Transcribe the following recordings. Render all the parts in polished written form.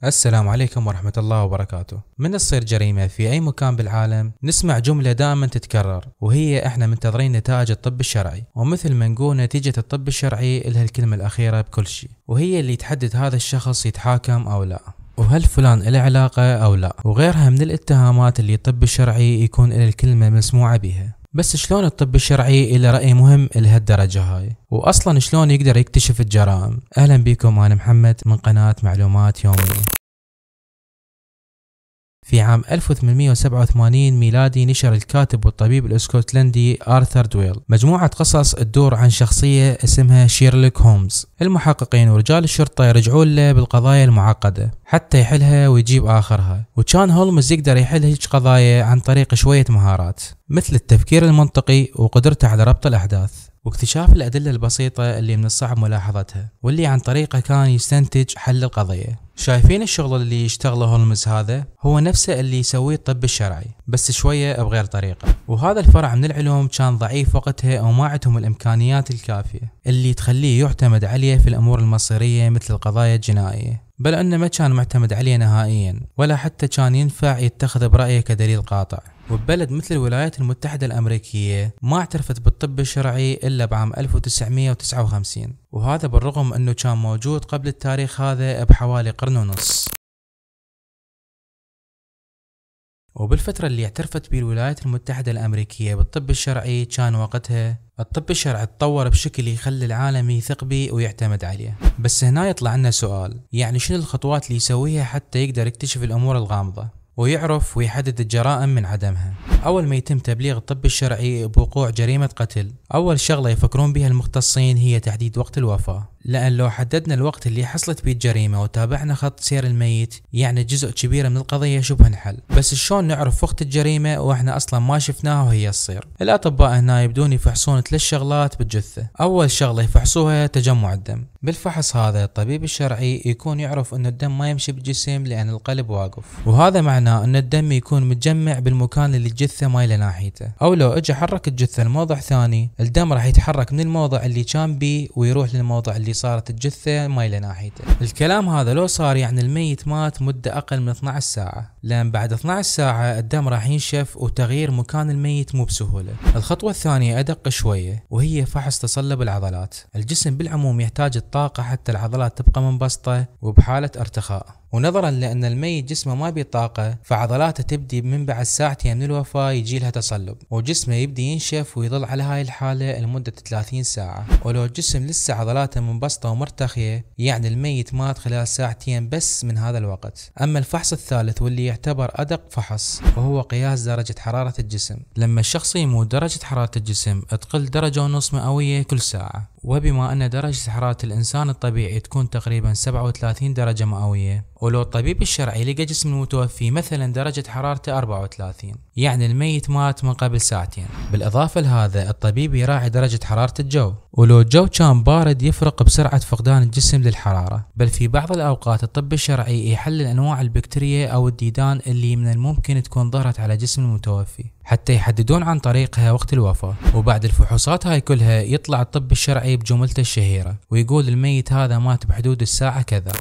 السلام عليكم ورحمة الله وبركاته. من تصير جريمة في أي مكان بالعالم نسمع جملة دائما تتكرر، وهي احنا منتظرين نتائج الطب الشرعي، ومثل ما نقول نتيجة الطب الشرعي لها الكلمة الأخيرة بكل شيء، وهي اللي تحدد هذا الشخص يتحاكم أو لا، وهل فلان له علاقة أو لا، وغيرها من الاتهامات اللي الطب الشرعي يكون له الكلمة مسموعة بها. بس شلون الطب الشرعي له رأي مهم لهالدرجة هاي؟ وأصلا شلون يقدر يكتشف الجرائم؟ أهلا بكم، أنا محمد من قناة معلومات يومية. في عام 1887 ميلادي نشر الكاتب والطبيب الاسكتلندي آرثر دويل مجموعة قصص تدور عن شخصية اسمها شيرلوك هولمز. المحققين ورجال الشرطة يرجعون له بالقضايا المعقدة حتى يحلها ويجيب آخرها، وكان هولمز يقدر يحل هيج قضايا عن طريق شوية مهارات مثل التفكير المنطقي وقدرته على ربط الأحداث واكتشاف الأدلة البسيطة اللي من الصعب ملاحظتها، واللي عن طريقه كان يستنتج حل القضية. شايفين الشغل اللي يشتغله هولمز هذا هو نفسه اللي يسويه الطب الشرعي، بس شوية بغير طريقة. وهذا الفرع من العلوم كان ضعيف وقتها، أو ما عندهم الإمكانيات الكافية اللي تخليه يعتمد عليه في الأمور المصيرية مثل القضايا الجنائية، بل أنه ما كان معتمد عليه نهائيا، ولا حتى كان ينفع يتخذ برأيه كدليل قاطع. وببلد مثل الولايات المتحدة الأمريكية ما اعترفت بالطب الشرعي إلا بعام 1959، وهذا بالرغم أنه كان موجود قبل التاريخ هذا بحوالي قرن ونص. وبالفترة اللي اعترفت بها الولايات المتحدة الأمريكية بالطب الشرعي كان وقتها الطب الشرعي تطور بشكل يخلي العالم يثق به ويعتمد عليه. بس هنا يطلع لنا سؤال، يعني شنو الخطوات اللي يسويها حتى يقدر يكتشف الأمور الغامضة ويعرف ويحدد الجرائم من عدمها؟ أول ما يتم تبليغ الطب الشرعي بوقوع جريمة قتل، أول شغلة يفكرون بها المختصين هي تحديد وقت الوفاة، لأن لو حددنا الوقت اللي حصلت به الجريمة وتابعنا خط سير الميت يعني جزء كبير من القضية شبه انحل. بس شلون نعرف وقت الجريمة وإحنا أصلا ما شفناها وهي تصير؟ الأطباء هنا يبدون يفحصون 3 شغلات بالجثة. أول شغلة يفحصوها تجمع الدم. بالفحص هذا الطبيب الشرعي يكون يعرف أن الدم ما يمشي بالجسم لأن القلب واقف، وهذا معناه أن الدم يكون متجمع بالمكان اللي الجثة مايلة ناحيته، أو لو اجى حرك الجثة لموضع ثاني الدم راح يتحرك من الموضع اللي كان بيه ويروح للموضع اللي صارت الجثة مايلة ناحيته. الكلام هذا لو صار يعني الميت مات مدة أقل من 12 ساعة، لأن بعد 12 ساعة الدم راح ينشف وتغيير مكان الميت مو بسهولة. الخطوة الثانية أدق شوية، وهي فحص تصلب العضلات. الجسم بالعموم يحتاج الطاقة حتى العضلات تبقى منبسطة وبحالة ارتخاء، ونظرا لأن الميت جسمه ما بيه طاقة فعضلاته تبدي من بعد ساعتين من الوفاة يجي لها تصلب، وجسمه يبدي ينشف ويظل على هاي الحالة لمدة 30 ساعة. ولو الجسم لسه عضلاته منبسطة ومرتخية يعني الميت مات خلال ساعتين بس من هذا الوقت. أما الفحص الثالث واللي يعتبر أدق فحص وهو قياس درجة حرارة الجسم. لما الشخص يموت درجة حرارة الجسم تقل 1.5 درجة مئوية كل ساعة، وبما أن درجة حرارة الإنسان الطبيعي تكون تقريبا 37 درجة مئوية، ولو الطبيب الشرعي لقى جسم المتوفي مثلا درجة حرارته 34 يعني الميت مات من قبل ساعتين. بالإضافة لهذا الطبيب يراعي درجة حرارة الجو، ولو الجو كان بارد يفرق بسرعة فقدان الجسم للحرارة. بل في بعض الأوقات الطب الشرعي يحلل أنواع البكتيريا أو الديدان اللي من الممكن تكون ظهرت على جسم المتوفي حتى يحددون عن طريقها وقت الوفاة. وبعد الفحوصات هاي كلها يطلع الطب الشرعي بجملته الشهيرة ويقول الميت هذا مات بحدود الساعة كذا.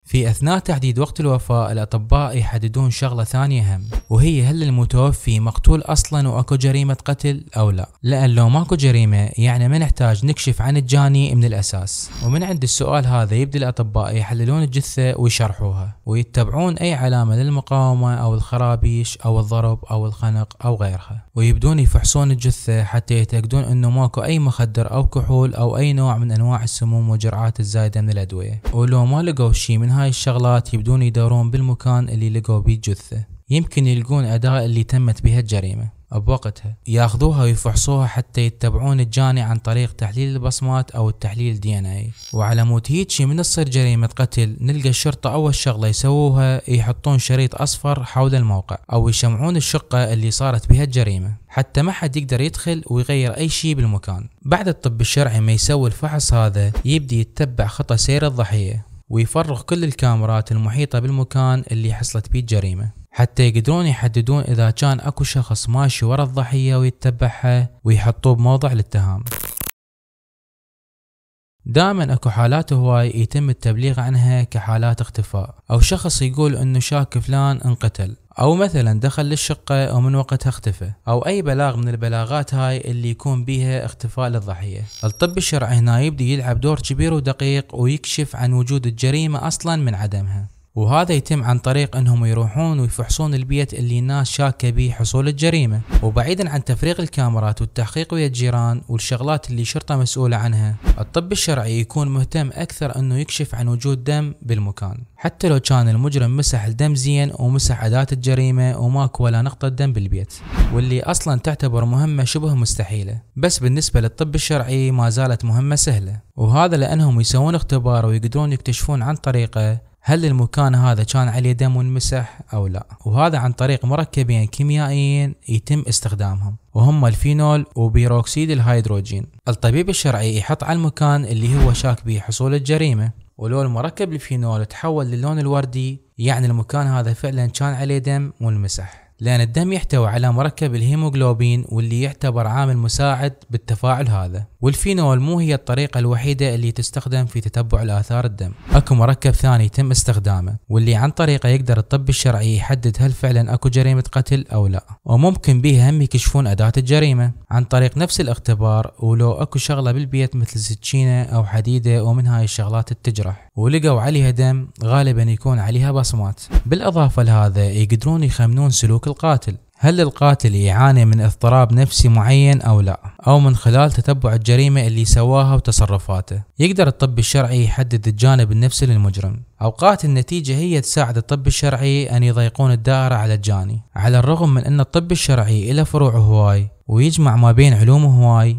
في أثناء تحديد وقت الوفاة الأطباء يحددون شغلة ثانية هم، وهي هل المتوفي مقتول أصلا وأكو جريمة قتل أو لا، لأن لو ماكو جريمة يعني ما نحتاج نكشف عن الجاني من الأساس. ومن عند السؤال هذا يبدأ الأطباء يحللون الجثة ويشرحوها ويتبعون أي علامة للمقاومة أو الخرابيش أو الضرب أو الخنق أو غيرها، ويبدون يفحصون الجثة حتى يتأكدون أنه ماكو أي مخدر أو كحول أو أي نوع من أنواع السموم وجرعات الزايدة من الأدوية. ولو ما لقوا شي من هاي الشغلات يبدون يدورون بالمكان اللي لقوا بيه الجثة، يمكن يلقون أداة اللي تمت بها الجريمة بوقتها، ياخذوها ويفحصوها حتى يتبعون الجاني عن طريق تحليل البصمات أو التحليل DNA. وعلى مود هيجي من تصير جريمة قتل نلقى الشرطة أول شغلة يسووها يحطون شريط أصفر حول الموقع أو يشمعون الشقة اللي صارت بها الجريمة حتى ما حد يقدر يدخل ويغير أي شيء بالمكان. بعد الطب الشرعي ما يسوي الفحص هذا يبدي يتبع خطى سير الضحية ويفرغ كل الكاميرات المحيطة بالمكان اللي حصلت بيه الجريمة حتى يقدرون يحددون إذا كان أكو شخص ماشي ورا الضحية ويتبعها ويحطوه بموضع الاتهام. دائما اكو حالات هواي يتم التبليغ عنها كحالات اختفاء، او شخص يقول انه شاك فلان انقتل، او مثلا دخل للشقة ومن وقتها اختفى، او اي بلاغ من البلاغات هاي اللي يكون بيها اختفاء للضحية. الطب الشرعي هنا يبدي يلعب دور كبير ودقيق ويكشف عن وجود الجريمة اصلا من عدمها، وهذا يتم عن طريق انهم يروحون ويفحصون البيت اللي الناس شاكة به حصول الجريمة، وبعيدا عن تفريغ الكاميرات والتحقيق ويا الجيران والشغلات اللي الشرطة مسؤولة عنها. الطب الشرعي يكون مهتم اكثر انه يكشف عن وجود دم بالمكان، حتى لو كان المجرم مسح الدم زين ومسح اداة الجريمة وماكو ولا نقطة دم بالبيت، واللي اصلا تعتبر مهمة شبه مستحيلة، بس بالنسبة للطب الشرعي ما زالت مهمة سهلة، وهذا لانهم يسوون اختبار ويقدرون يكتشفون عن طريقه هل المكان هذا كان عليه دم وانمسح او لا، وهذا عن طريق مركبين كيميائيين يتم استخدامهم، وهم الفينول وبيروكسيد الهيدروجين. الطبيب الشرعي يحط على المكان اللي هو شاك به حصول الجريمة، ولو المركب الفينول تحول للون الوردي يعني المكان هذا فعلا كان عليه دم وانمسح، لأن الدم يحتوي على مركب الهيموغلوبين واللي يعتبر عامل مساعد بالتفاعل هذا. والفينول مو هي الطريقة الوحيدة اللي تستخدم في تتبع الآثار الدم، اكو مركب ثاني يتم استخدامه واللي عن طريقه يقدر الطب الشرعي يحدد هل فعلا اكو جريمة قتل او لا، وممكن به هم يكشفون أداة الجريمة عن طريق نفس الاختبار، ولو اكو شغلة بالبيت مثل سكينة او حديدة ومن هاي الشغلات التجرح ولقوا عليها دم غالبا يكون عليها بصمات. بالإضافة لهذا يقدرون يخمنون سلوك القاتل، هل القاتل يعاني من اضطراب نفسي معين او لا، او من خلال تتبع الجريمة اللي سواها وتصرفاته. يقدر الطب الشرعي يحدد الجانب النفسي للمجرم. اوقات النتيجة هي تساعد الطب الشرعي ان يضيقون الدائرة على الجاني، على الرغم من ان الطب الشرعي له فروع هواي ويجمع ما بين علوم هواي،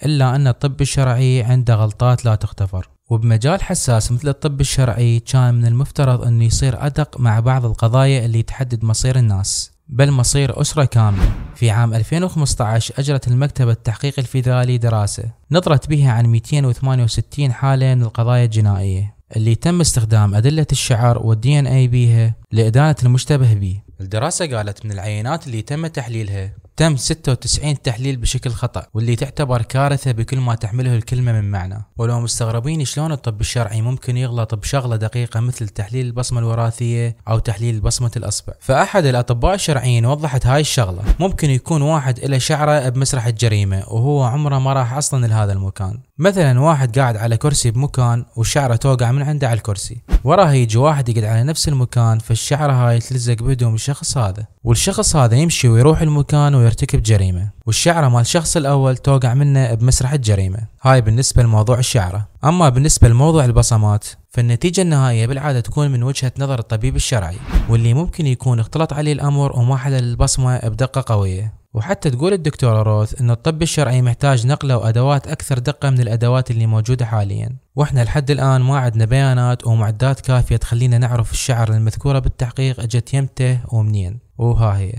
الا ان الطب الشرعي عنده غلطات لا تغتفر. وبمجال حساس مثل الطب الشرعي كان من المفترض انه يصير ادق مع بعض القضايا اللي تحدد مصير الناس، بل مصير اسرة كاملة. في عام 2015 اجرت المكتب التحقيق الفيدرالي دراسة نظرت بها عن 268 حالة من القضايا الجنائية اللي تم استخدام ادلة الشعر والدي ان اي بيها لادانة المشتبه به. الدراسة قالت من العينات اللي تم تحليلها تم 96 تحليل بشكل خطأ، واللي تعتبر كارثة بكل ما تحمله الكلمة من معنى. ولو مستغربين شلون الطب الشرعي ممكن يغلط بشغلة دقيقة مثل تحليل البصمة الوراثية أو تحليل بصمة الأصبع، فأحد الأطباء الشرعيين وضحت هاي الشغلة. ممكن يكون واحد إله شعره بمسرح الجريمة وهو عمره ما راح أصلا لهذا المكان، مثلا واحد قاعد على كرسي بمكان والشعره توقع من عنده على الكرسي، وراه يجي واحد يقعد على نفس المكان فالشعره هاي تلزق بهدوم الشخص هذا، والشخص هذا يمشي ويروح المكان ويرتكب جريمة، والشعره مال الشخص الأول توقع منه بمسرح الجريمة. هاي بالنسبة لموضوع الشعره. أما بالنسبة لموضوع البصمات فالنتيجة النهائية بالعادة تكون من وجهة نظر الطبيب الشرعي، واللي ممكن يكون اختلط عليه الأمر وما حلل البصمة بدقة قوية. وحتى تقول الدكتورة روث إن الطب الشرعي محتاج نقلة وأدوات أكثر دقة من الأدوات اللي موجودة حاليا، وإحنا لحد الآن ما عندنا بيانات ومعدات كافية تخلينا نعرف الشعر المذكورة بالتحقيق اجت يمته ومنين. وها هي.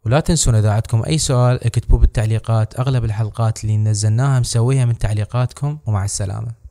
ولا تنسون إذا عندكم أي سؤال اكتبوه بالتعليقات، أغلب الحلقات اللي نزلناها مسويها من تعليقاتكم. ومع السلامة.